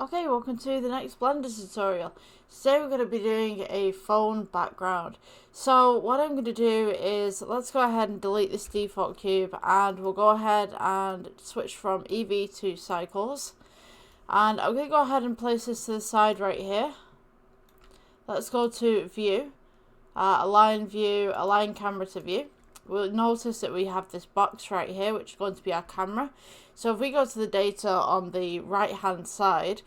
Okay, welcome to the next Blender tutorial. Today we're going to be doing a phone background. So what I'm going to do is, let's go ahead and delete this default cube, and we'll go ahead and switch from EV to cycles. And I'm going to go ahead and place this to the side right here. Let's go to view, align view, align camera to view. We'll notice that we have this box right here, which is going to be our camera. So if we go to the data on the right hand side,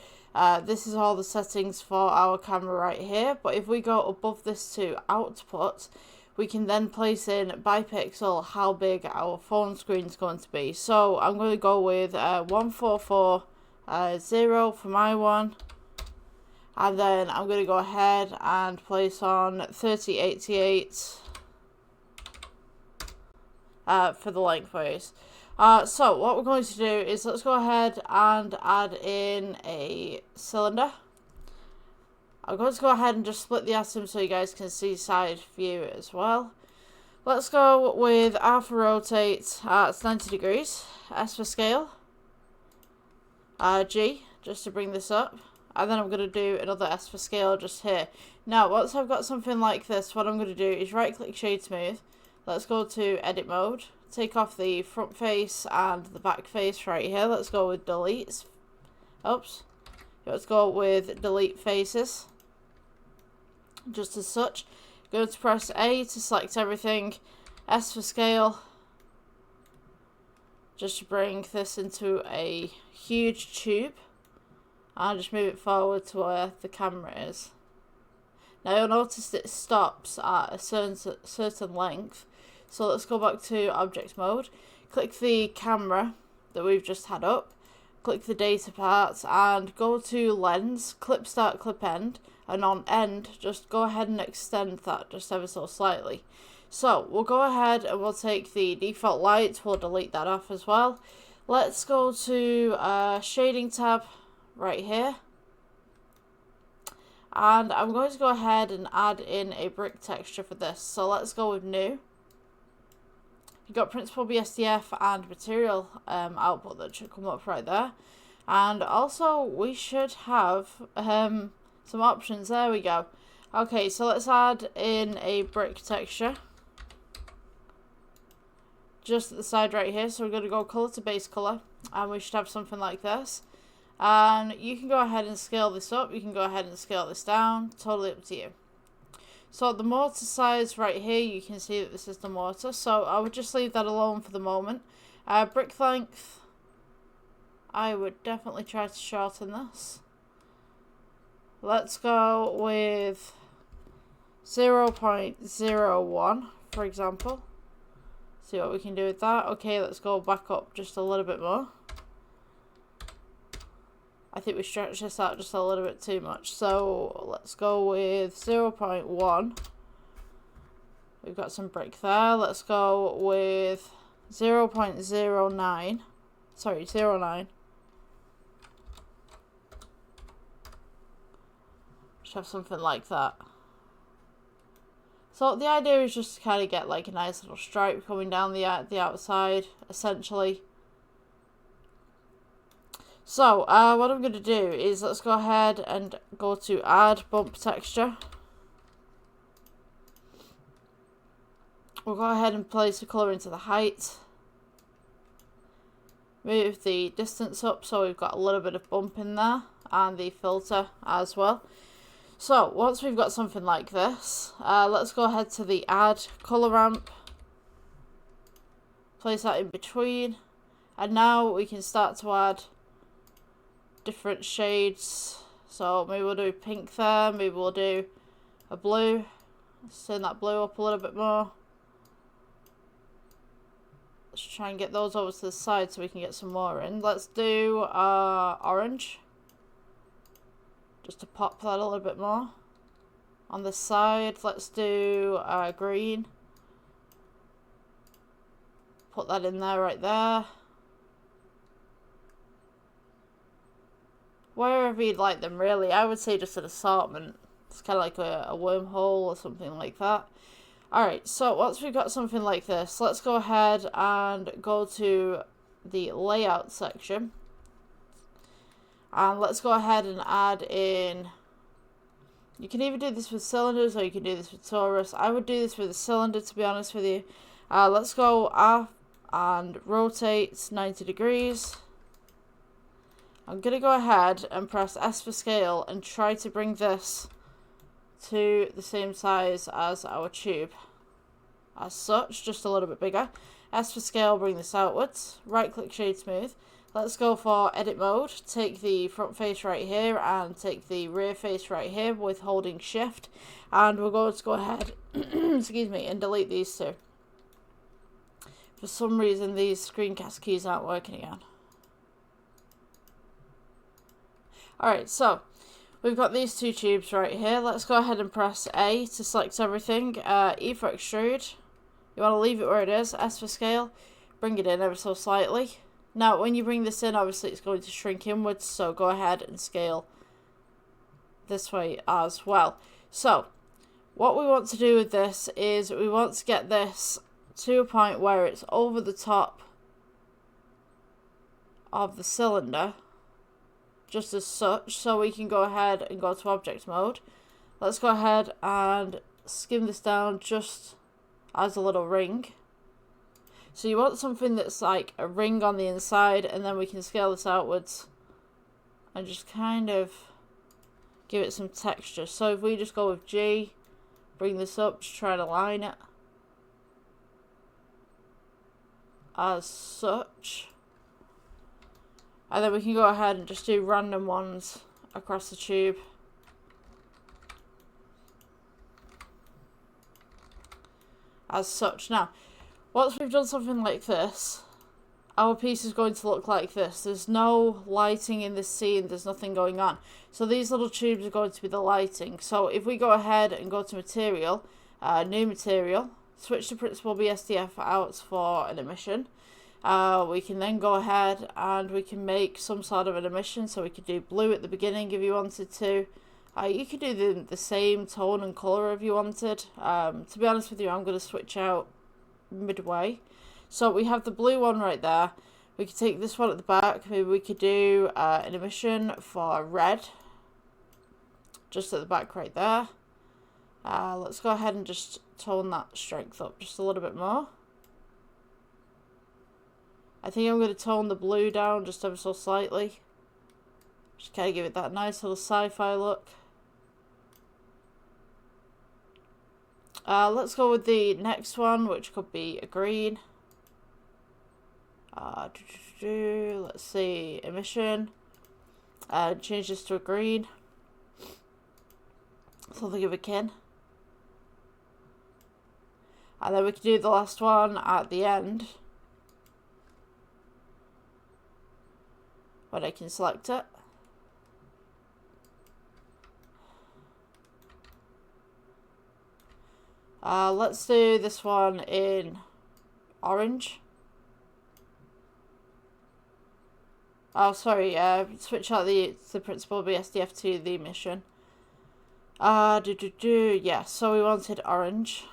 this is all the settings for our camera right here. But if we go above this to output, we can then place in by pixel how big our phone screen is going to be. So I'm going to go with 1440 for my one. And then I'm going to go ahead and place on 3088 for the lengthways. So what we're going to do is, let's go ahead and add in a cylinder. I'm going to go ahead and just split the atom so you guys can see side view as well. Let's go with R for rotate, it's 90 degrees, S for scale, G just to bring this up, and then I'm going to do another S for scale just here. Now once I've got something like this, what I'm going to do is right click shade smooth. Let's go to edit mode, take off the front face and the back face right here. Let's go with delete. Oops. Let's go with delete faces. Just as such. Going to press A to select everything. S for scale. Just to bring this into a huge tube. And just move it forward to where the camera is. Now you'll notice that it stops at a certain length. So let's go back to object mode, click the camera that we've just had up, click the data part and go to lens, clip start, clip end, and on end just go ahead and extend that just ever so slightly. So we'll go ahead and we'll take the default light, we'll delete that off as well. Let's go to shading tab right here. And I'm going to go ahead and add in a brick texture for this. So let's go with new. You've got principal BSDF and material output that should come up right there. And also we should have some options. There we go. Okay, so let's add in a brick texture. Just at the side right here. So we're going to go color to base color. And we should have something like this. And you can go ahead and scale this up. You can go ahead and scale this down. Totally up to you. So the mortar size right here, you can see that this is the mortar. So I would just leave that alone for the moment. Brick length, I would definitely try to shorten this. Let's go with 0.01, for example. See what we can do with that. Okay, let's go back up just a little bit more. I think we stretched this out just a little bit too much. So let's go with 0.1. We've got some brick there. Let's go with 0.09. Sorry, 0.9. Just have something like that. So the idea is just to kind of get like a nice little stripe coming down the outside, essentially. So, what I'm going to do is, let's go ahead and go to add bump texture. We'll go ahead and place the colour into the height. Move the distance up so we've got a little bit of bump in there. And the filter as well. So, once we've got something like this, let's go ahead to the add colour ramp. Place that in between. And now we can start to add different shades. So maybe we'll do pink there, maybe we'll do a blue. Let's turn that blue up a little bit more. Let's try and get those over to the side so we can get some more in. Let's do orange, just to pop that a little bit more. On the side, let's do green. Put that in there, right there. Wherever you'd like them, really. I would say just an assortment. It's kind of like a wormhole or something like that. Alright, so once we've got something like this, let's go ahead and go to the layout section. And let's go ahead and add in, you can either do this with cylinders or you can do this with torus. I would do this with a cylinder, to be honest with you. Let's go up and rotate 90 degrees. I'm going to go ahead and press S for scale and try to bring this to the same size as our tube. As such, just a little bit bigger. S for scale, bring this outwards. Right click shade smooth. Let's go for edit mode. Take the front face right here and take the rear face right here with holding shift. And we're going to go ahead excuse me, and delete these two. For some reason these screencast keys aren't working again. Alright, so we've got these two tubes right here. Let's go ahead and press A to select everything. E for extrude. You want to leave it where it is. S for scale. Bring it in ever so slightly. Now, when you bring this in, obviously it's going to shrink inwards, so go ahead and scale this way as well. So, what we want to do with this is we want to get this to a point where it's over the top of the cylinder, just as such, so we can go ahead and go to object mode. Let's go ahead and skim this down just as a little ring. So you want something that's like a ring on the inside, and then we can scale this outwards and just kind of give it some texture. So if we just go with G, bring this up, just try to line it as such. And then we can go ahead and just do random ones across the tube. As such. Now, once we've done something like this, our piece is going to look like this. There's no lighting in this scene, there's nothing going on. So these little tubes are going to be the lighting. So if we go ahead and go to material, new material, switch to principal BSDF out for an emission. We can then go ahead and we can make some sort of an emission. So we could do blue at the beginning if you wanted to. You could do the same tone and colour if you wanted. To be honest with you, I'm going to switch out midway. So we have the blue one right there. We could take this one at the back. Maybe we could do an emission for red, just at the back right there. Let's go ahead and just tone that strength up just a little bit more. I think I'm going to tone the blue down just ever so slightly. Just kind of give it that nice little sci-fi look. Let's go with the next one, which could be a green. Let's see, emission. Change this to a green. Something of a kin. And then we can do the last one at the end, when I can select it. Let's do this one in orange. Oh, sorry, switch out the principal BSDF to the emission. Yeah, so we wanted orange.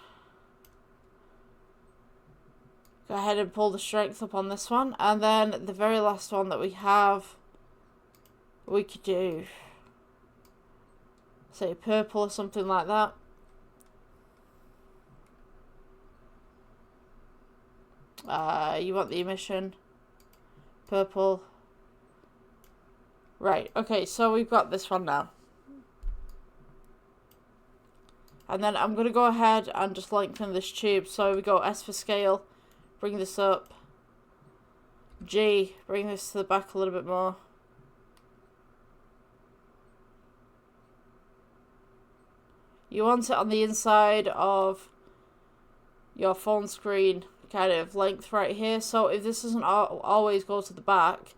Go ahead and pull the strength up on this one. And then the very last one that we have, we could do, say, purple or something like that. You want the emission, purple. Right, okay, so we've got this one now. And then I'm going to go ahead and just lengthen this tube. So we go S for scale, bring this up. G, bring this to the back a little bit more. You want it on the inside of your phone screen kind of length right here. So if this doesn't always go to the back,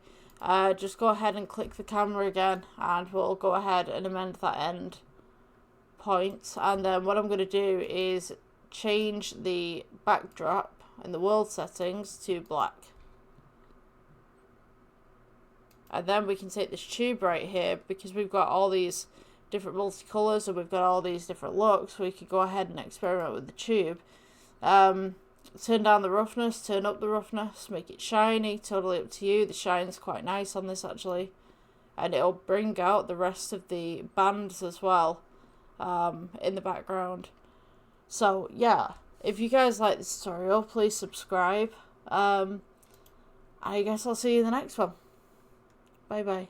just go ahead and click the camera again and we'll go ahead and amend that end point. And then what I'm going to do is change the backdrop and the world settings to black. And then we can take this tube right here, because we've got all these different multicolours and we've got all these different looks. We could go ahead and experiment with the tube. Turn down the roughness, turn up the roughness, make it shiny, totally up to you. The shine's quite nice on this actually. and it'll bring out the rest of the bands as well in the background. So yeah, if you guys like this tutorial, please subscribe. I guess I'll see you in the next one. Bye bye.